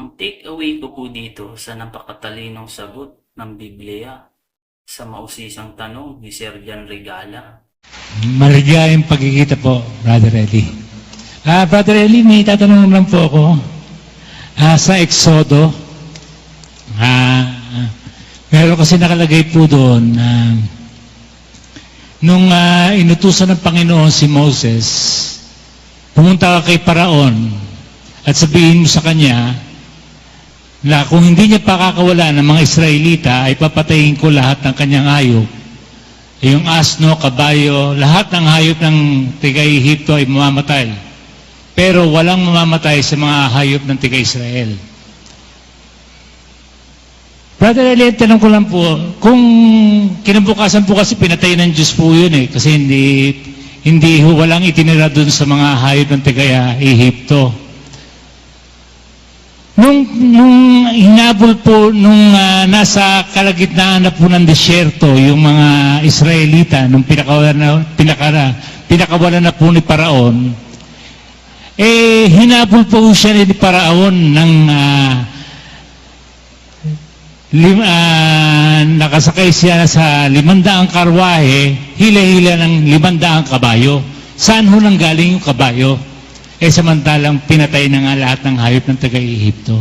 Ang take-away ko po dito sa napakatalinong sagot ng Biblia sa mausisang tanong ni Sir Jan Regala. Maligayang pagkikita po, Brother Eli. Brother Eli, may tatanong lang po ako. Sa Exodo, meron kasi nakalagay po doon nung inutusan ng Panginoon si Moses, pumunta ka kay Paraon at sabihin mo sa kanya na kung hindi niya pakakawala ng mga Israelita ay papatayin ko lahat ng kanyang hayop. Yung asno, kabayo, lahat ng hayop ng tiga-Ehipto ay mamamatay. Pero walang mamamatay sa mga hayop ng tiga-Israel. Brother Elliot, tanong ko lang po, kung kinabukasan po kasi pinatay ng Diyos po yun kasi walang itinira dun sa mga hayop ng tiga-Ehipto. Nung hinabol po, nasa kalagitnaan na po ng desyerto, yung mga Israelita, nung pinakawalan na po ni Paraon, hinabol po siya ni Paraon ng nakasakay siya sa 500 karwahe, hila-hila ng 500 kabayo. Saan ho nang galing yung kabayo? Samantalang pinatay na nga lahat ng hayop ng taga-Ehipto.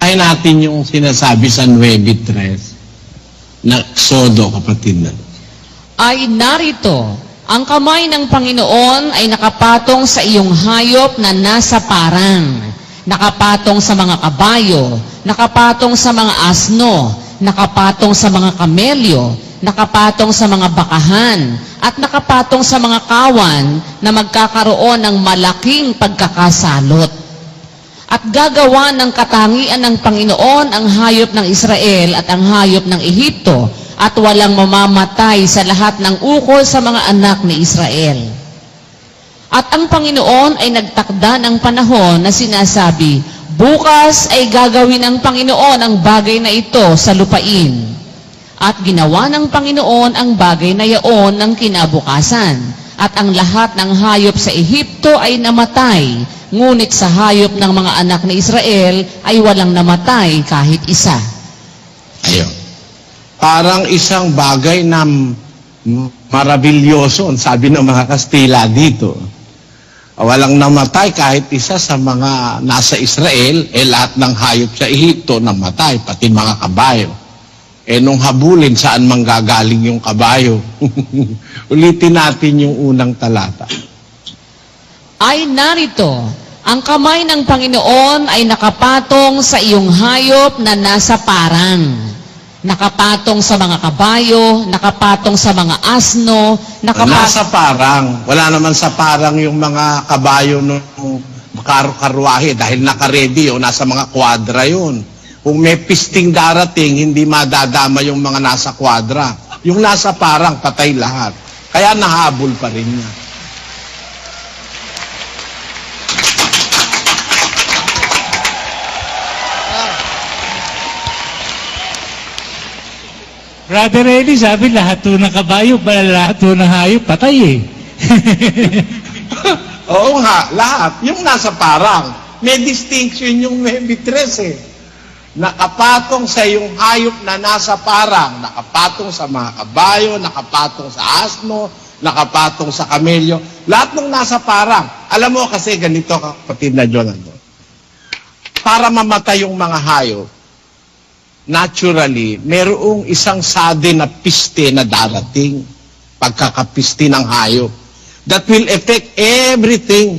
Ay natin yung sinasabi sa 9:3 na Exodo, kapatid na. Ay narito, ang kamay ng Panginoon ay nakapatong sa iyong hayop na nasa parang, nakapatong sa mga kabayo, nakapatong sa mga asno, nakapatong sa mga kamelyo, nakapatong sa mga bakahan, at nakapatong sa mga kawan na magkakaroon ng malaking pagkakasalot. At gagawa ng katangian ng Panginoon ang hayop ng Israel at ang hayop ng Ehipto, at walang mamamatay sa lahat ng ukol sa mga anak ni Israel. At ang Panginoon ay nagtakda ng panahon na sinasabi, bukas ay gagawin ng Panginoon ang bagay na ito sa lupain. At ginawa ng Panginoon ang bagay na yaon ng kinabukasan. At ang lahat ng hayop sa Ehipto ay namatay, ngunit sa hayop ng mga anak ni Israel ay walang namatay kahit isa. Ayun. Parang isang bagay na marabilyoso, sabi ng mga Kastila dito. Walang namatay kahit isa sa mga nasa Israel, lahat ng hayop sa Ehipto namatay, pati mga kabayo. Nung habulin, saan manggagaling yung kabayo? Ulitin natin yung unang talata. Ay narito, ang kamay ng Panginoon ay nakapatong sa iyong hayop na nasa parang, nakapatong sa mga kabayo, nakapatong sa mga asno, Nasa parang. Wala naman sa parang yung mga kabayo ng karwahe dahil nakaredy o nasa mga kwadra yun. Kung may pisting darating, hindi madadama yung mga nasa kwadra. Yung nasa parang, patay lahat. Kaya nahabol pa rin niya. Brother Eli, sabi lahat po ng kabayo, lahat po ng hayop, patay Oo nga, lahat. Yung nasa parang, may distinction yung 9:3 Nakapatong sa iyong hayop na nasa parang, nakapatong sa mga kabayo, nakapatong sa asno, nakapatong sa kamelyo, lahat ng nasa parang. Alam mo kasi ganito, kapatid na John, para mamatay yung mga hayop, naturally, merong isang sudden na piste na darating, pagkakapiste ng hayop, that will affect everything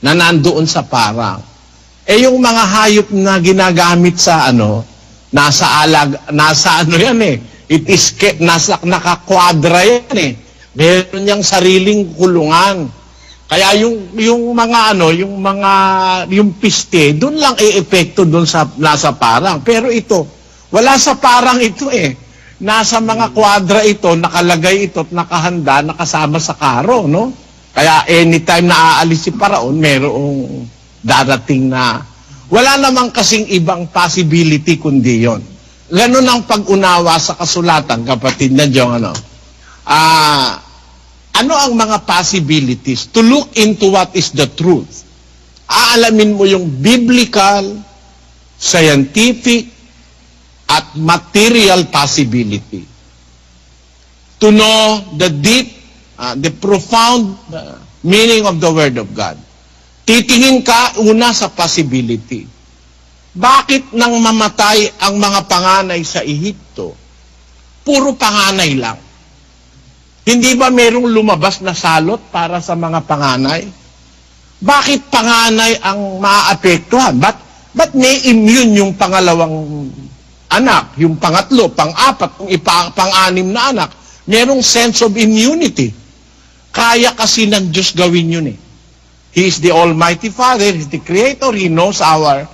na nandoon sa parang. Yung mga hayop na ginagamit sa nasa nakakwadra yan Meron niyang sariling kulungan. Kaya yung piste, doon lang epekto doon sa nasa parang. Pero ito, wala sa parang ito Nasa mga kwadra ito, nakalagay ito at nakahanda, nakasama sa karo, no? Kaya anytime na aalis si Paraon, merong darating na wala namang kasing ibang possibility kundi yon. Ganun ang pag-unawa sa kasulatan, kapatid na John, ano ang mga possibilities? To look into what is the truth. aalamin mo yung biblical, scientific, at material possibility. To know the deep, the profound meaning of the Word of God. Titingin ka una sa possibility. Bakit nang mamatay ang mga panganay sa Ehipto? Puro panganay lang. Hindi ba merong lumabas na salot para sa mga panganay? Bakit panganay ang maaapektuhan? Ba't may immune yung pangalawang anak, yung pangatlo, pang-apat, pang-anim na anak? Merong sense of immunity. Kaya kasi ng Diyos gawin yun eh. He is the Almighty Father, He is the Creator, He knows our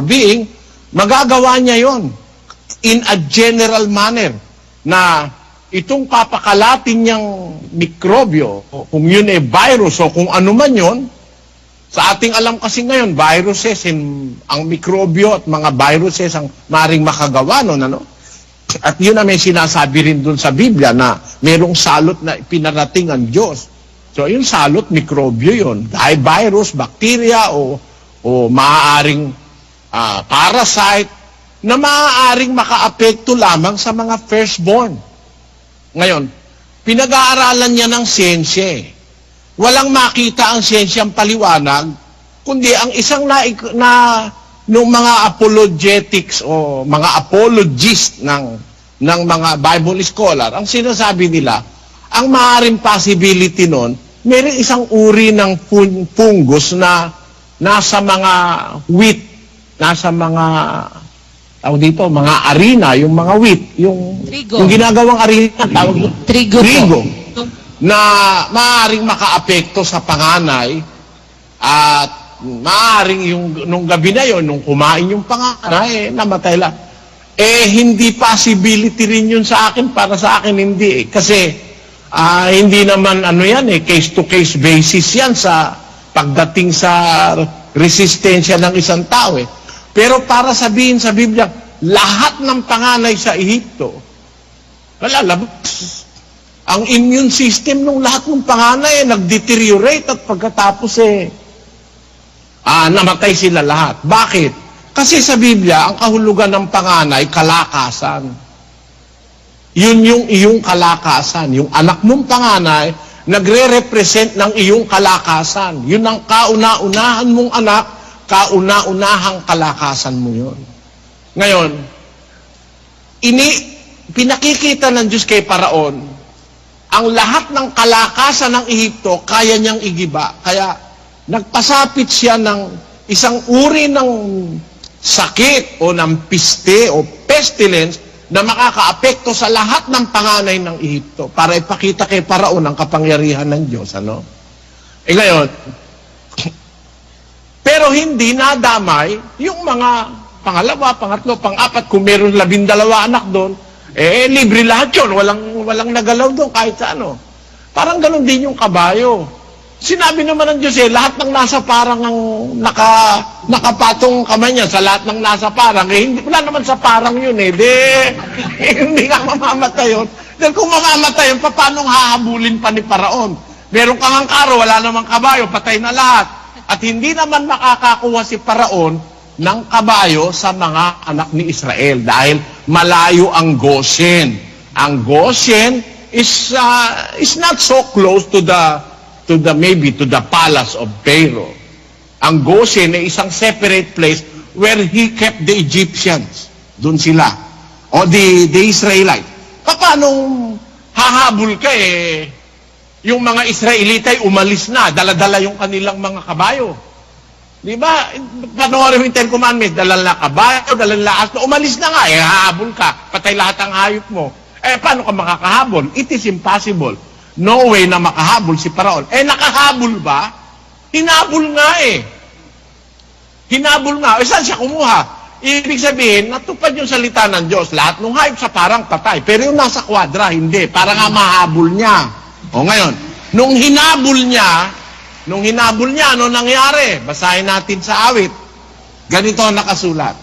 being. Magagawa niya yon in a general manner na itong papakalatin niyang mikrobyo, kung yun ay virus o kung ano man yun, sa ating alam kasi ngayon, viruses, ang mikrobyo at mga viruses ang maring makagawa nun, ano? At yun na may sinasabi rin dun sa Biblia na merong salot na pinarating ang Diyos. So yung salot, mikrobyo yun. Dahil virus, bacteria o maaaring parasite na maaaring makaapekto lamang sa mga firstborn. Ngayon, pinag-aaralan niya ng siyensya eh. Walang makita ang siyensyang paliwanag, kundi ang isang nung mga apologetics o mga apologists ng mga Bible scholar, ang sinasabi nila, ang maaaring possibility nun, mayroong isang uri ng fungus na nasa mga wheat, nasa mga mga arena, yung mga wheat, yung ginagawang arena, tawag trigo, na maaaring makaapekto sa panganay at maaaring nung gabi na yon, nung kumain yung panganay, namatay lang. Hindi possibility rin yun sa akin, para sa akin hindi. Kasi hindi naman case-to-case basis yan sa pagdating sa resistensya ng isang tao. Pero para sabihin sa Biblia, lahat ng panganay sa Ehipto, lalabas. Ang immune system ng lahat ng panganay nag-deteriorate at pagkatapos namatay sila lahat. Bakit? Kasi sa Biblia, ang kahulugan ng panganay, kalakasan. Yun yung iyong kalakasan. Yung anak mong panganay, nagre-represent ng iyong kalakasan. Yun ang kauna-unahan mong anak, kauna-unahang kalakasan mo yun. Ngayon, pinakikita ng Diyos kay Paraon, ang lahat ng kalakasan ng Ehipto, kaya niyang igiba. Kaya nagpasapit siya ng isang uri ng sakit o ng piste o pestilence na makakaapekto sa lahat ng panganay ng Ehipto para ipakita kay Paraon ang kapangyarihan ng Diyos. Ngayon, pero hindi nadamay yung mga pangalawa, pangatlo, pang-apat, kung meron 12 anak doon, libre lahat yun. Walang nagalaw doon kahit sa ano. Parang ganun din yung kabayo. Sinabi naman ng Diyos, lahat ng nasa parang ang nakapatong kamay niya sa lahat ng nasa parang. Wala naman sa parang yun hindi nga mamamatay yun. Dahil kung mamamatay yun, paano hahabulin pa ni Paraon? Meron kang angkaro, wala namang kabayo, patay na lahat. At hindi naman makakakuha si Paraon ng kabayo sa mga anak ni Israel dahil malayo ang Goshen. Ang Goshen is not so close to the palace of Pharaoh. Ang Goshen ay isang separate place where he kept the Egyptians. Doon sila. O the Israelites. Paano hahabol ka yung mga Israelita ay umalis na, dala-dala yung kanilang mga kabayo. Di ba? Panoorin mo yung Ten Commandments, dalal na kabayo, dalal na asno, umalis na nga, hahabol ka, patay lahat ang hayop mo. Paano ka makakahabol? It is impossible. No way na makahabol si Paraon. Nakahabol ba? Hinabol nga Hinabol nga. Saan siya kumuha? Ibig sabihin, natupad yung salita ng Diyos. Lahat ng hayop sa parang patay. Pero yung nasa kwadra, hindi. Para nga mahabol niya. O ngayon, nung hinabol niya, ano nangyari? Basahin natin sa awit. Ganito ang nakasulat.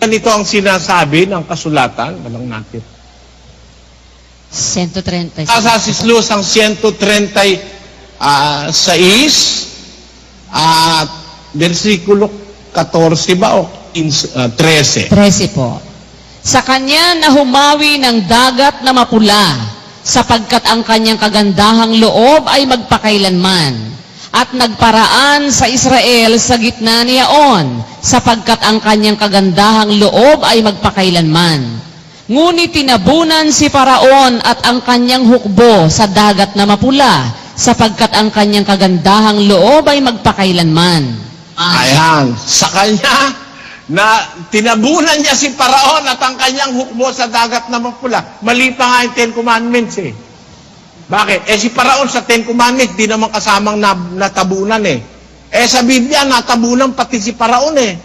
Ganito ang sinasabi ng kasulatan. Walang natin. 130. Sa Sislos ang 130 6 at versikulo 14 ba o 13? 13 po. Sa kanya na humawi ng dagat na mapula, sapagkat ang kanyang kagandahang loob ay magpakailanman. At nagparaan sa Israel sa gitna niyaon, sapagkat ang kanyang kagandahang loob ay magpakailanman. Ngunit tinabunan si Paraon at ang kanyang hukbo sa dagat na mapula, sapagkat ang kanyang kagandahang loob ay magpakailanman. Ayan, sa kanya na tinabunan niya si Paraon at ang kanyang hukbo sa dagat na mapula. Mali pa nga yung Ten Commandments eh. Bakit? Si Paraon sa Ten Commandments, di naman kasamang natabunan eh. Sa Biblia, natabunan pati si Paraon eh.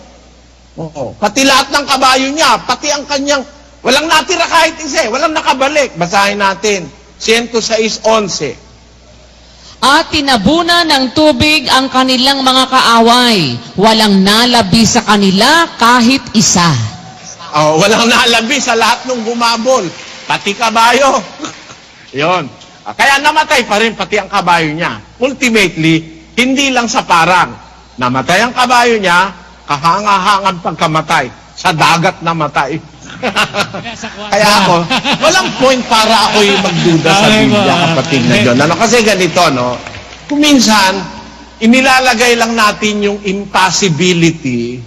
Oo. Pati lahat ng kabayo niya, pati ang kanyang, walang natira kahit isa eh, walang nakabalik. Basahin natin, 106:11. At tinabunan ng tubig ang kanilang mga kaaway, walang nalabi sa kanila kahit isa. Walang nalabi sa lahat ng humabol, pati kabayo. Yon. Kaya namatay pa rin pati ang kabayo niya. Ultimately, hindi lang sa parang. Namatay ang kabayo niya, kahanga-hangan pagkamatay. Sa dagat namatay. Kaya ako, walang point para ako'y magduda sa Biblia, kapatid na John. Kasi ganito, no? Kung minsan, inilalagay lang natin yung impossibility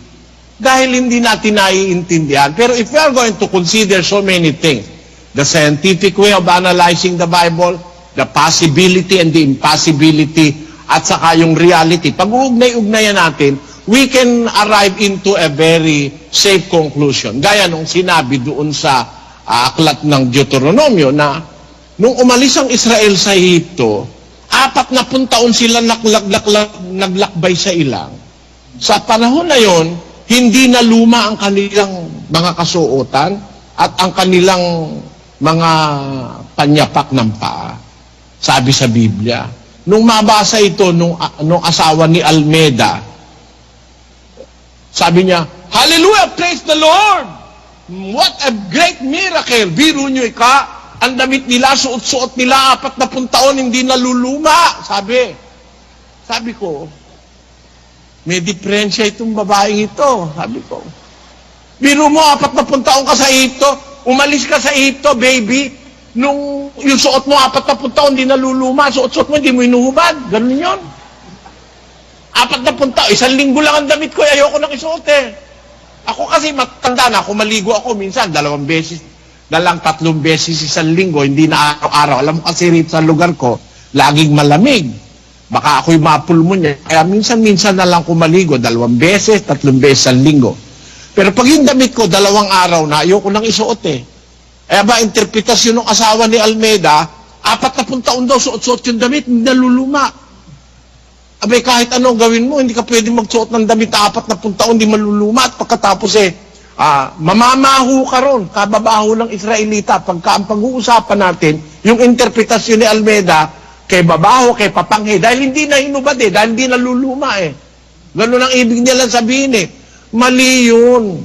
dahil hindi natin naiintindihan. Pero if we are going to consider so many things, the scientific way of analyzing the Bible, the possibility and the impossibility, at saka yung reality, pag-uugnay-ugnayan natin, we can arrive into a very safe conclusion. Gaya nung sinabi doon sa aklat ng Deuteronomio na nung umalis ang Israel sa Ehipto, 40 taon sila naglakbay sa ilang. Sa panahon na yon, hindi na luma ang kanilang mga kasuotan at ang kanilang mga panyapak ng paa. Sabi sa Biblia. Nung mabasa ito nung asawa ni Almeda, sabi niya, Hallelujah! Praise the Lord! What a great miracle! Biro nyo ang damit nila, suot-suot nila, 40 taon, hindi naluluma. Sabi ko, may diferensya itong babaeng ito. Sabi ko, biro mo, 40 taon ka sa Ehipto, umalis ka sa Ehipto, baby, nung yung suot mo, 40 taon, hindi naluluma, suot-suot mo, hindi mo inuhubad. Ganun yun. 40 taon, 1 linggo lang ang damit ko, ayoko nang isuot eh. Ako kasi matanda na, kung maligo ako minsan, 2 beses, 3 beses 1 linggo, hindi na araw-araw. Alam mo kasi rito sa lugar ko, laging malamig. Baka ako'y mapulmonya. Kaya minsan-minsan na lang kumaligo, 2 beses, 3 beses 1 linggo. Pero pag yung damit ko, 2 araw na, ayoko nang isuot eh. Kaya ba, interpretasyon ng asawa ni Almeda, 40 taon daw, suot-suot yung damit, hindi naluluma. Abay, kahit anong gawin mo, hindi ka pwede magsuot ng damit 40 taon, hindi maluluma. At pagkatapos mamamaho ka ron, kababaho ng Israelita. Pagka ang pag-uusapan natin, yung interpretasyon ni Almeda, kay babaho, kay papanghe, dahil hindi na hinubad dahil hindi naluluma Ganun ang ibig niya lang sabihin Mali yun.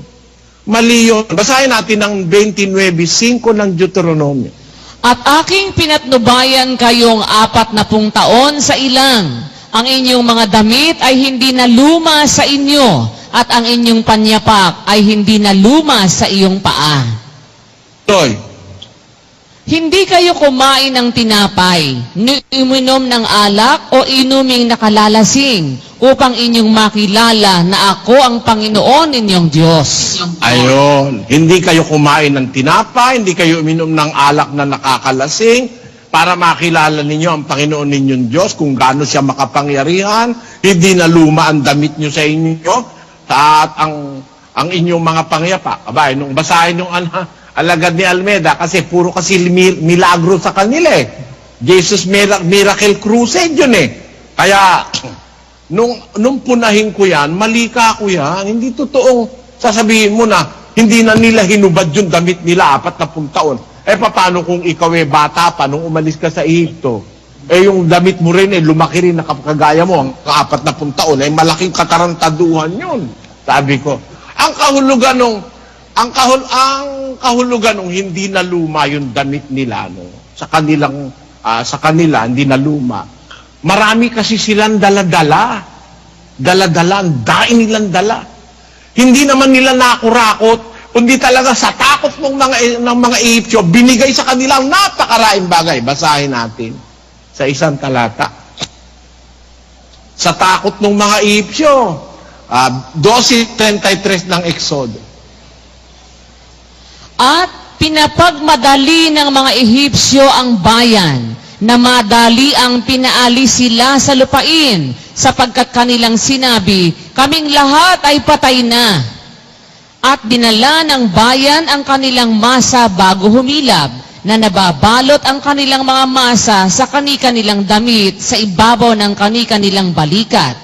Mali yun. Basahin natin ang 29:5 ng Deuteronomio. At aking pinatnubayan kayong 40 taon sa ilang, ang inyong mga damit ay hindi na luma sa inyo, at ang inyong panyapak ay hindi na luma sa iyong paa. Toy. Hindi kayo kumain ng tinapay, uminom ng alak o inuming nakalalasing, upang inyong makilala na ako ang Panginoon ninyong Diyos. Ayon. Hindi kayo kumain ng tinapay, hindi kayo uminom ng alak na nakakalasing, para makilala ninyo ang Panginoon ninyong Diyos, kung gaano siya makapangyarihan, hindi na luma ang damit nyo sa inyo, at ang inyong mga pangyapak. Abay, nung basahin yung alagad ni Almeda, kasi puro kasi milagro sa kanila Jesus Miracle Crusade yun Kaya, nung punahin ko yan, mali ka ako yan, hindi totoong sasabihin mo na, hindi na nila hinubad yung damit nila 40 taon. Paano kung ikaw bata pa, nung umalis ka sa Ehipto, yung damit mo rin lumaki rin, nakapagaya mo, ang 40 taon, malaking katarantaduhan yun. Sabi ko, ang kahulugan nung hindi naluma yung damit nila, sa kanila, hindi naluma. Marami kasi silang dala-dala. Dala-dala, ang daing nilang dala. Hindi naman nila nakurakot, kundi talaga sa takot ng mga Ehipsyo, binigay sa kanilang napakaraing bagay. Basahin natin sa isang talata. Sa takot ng mga Ehipsyo, 12:33 ng Exodo. At pinapagmadali ng mga Ehipsyo ang bayan, na madali ang pinaalis sila sa lupain, sapagkat kanilang sinabi, kaming lahat ay patay na. At dinala ng bayan ang kanilang masa bago humilab, na nababalot ang kanilang mga masa sa kani-kanilang damit sa ibabaw ng kani-kanilang balikat.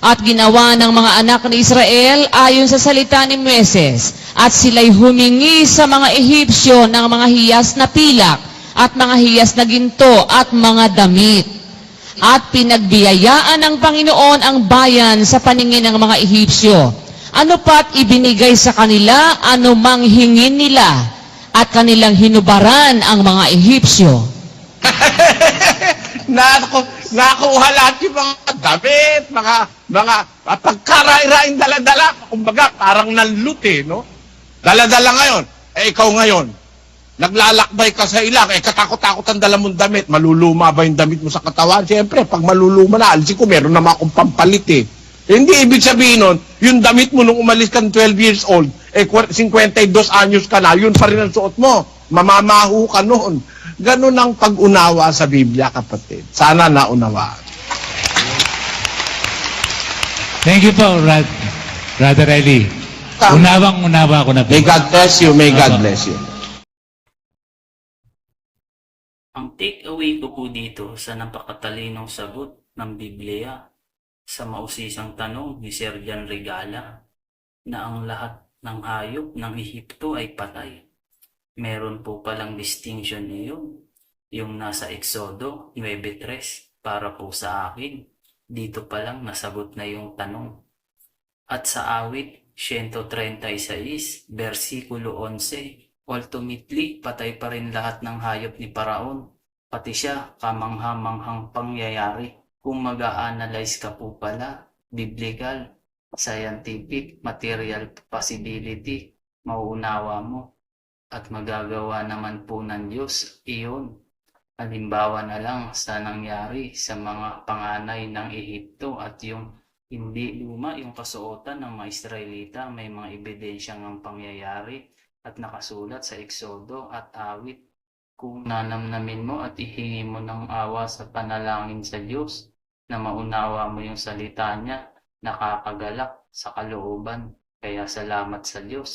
At ginawa ng mga anak ni Israel ayon sa salita ni Moises, at sila'y humingi sa mga Ehipsyo ng mga hiyas na pilak, at mga hiyas na ginto, at mga damit. At pinagbiyayaan ng Panginoon ang bayan sa paningin ng mga Ehipsyo. Ano pa't ibinigay sa kanila, anumang hingin nila, at kanilang hinubaran ang mga Ehipsyo. Nakuha lahat yung mga damit, mga pagkarairaing dala-dala. Kumbaga, parang nanlut no? Dala-dala ngayon. Ikaw ngayon, naglalakbay ka sa ilang, katakot-takot ang dala mong damit. Maluluma ba yung damit mo sa katawan? Siyempre, pag maluluma na, alisin ko, meron naman akong pampalit Hindi ibig sabihin nun, yung damit mo nung umalis kang 12 years old, 52 anyos ka na, yun pa rin ang suot mo. Mamamaho ka noon. Ganun ang pag-unawa sa Biblia, kapatid. Sana naunawaan. Thank you po, Brother Eli. Unawang-unawa ko na po. May God bless you, may God bless you. Ang take away ko po dito sa napakatalinong sagot ng Biblia sa mausisang tanong ni Sir Jan Regala na ang lahat ng hayop ng Ehipto ay patay. Meron po palang distinction niyon, yung nasa Exodo 9:3 para po sa akin. Dito palang nasagot na yung tanong. At sa awit 136, versikulo 11, ultimately, patay pa rin lahat ng hayop ni Paraon, pati siya kamangha-manghang pangyayari. Kung mag-a-analyze ka po pala, biblical, scientific, material possibility, mauunawa mo. At magagawa naman po ng Diyos iyon. Halimbawa na lang sa nangyari sa mga panganay ng Ehipto at yung hindi luma yung kasuotan ng mga Israelita, may mga ebidensya ng pangyayari at nakasulat sa Exodo at awit. Kung nanamnamin mo at ihingi mo ng awa sa panalangin sa Diyos na maunawa mo yung salita niya, nakakagalak sa kalooban. Kaya salamat sa Diyos.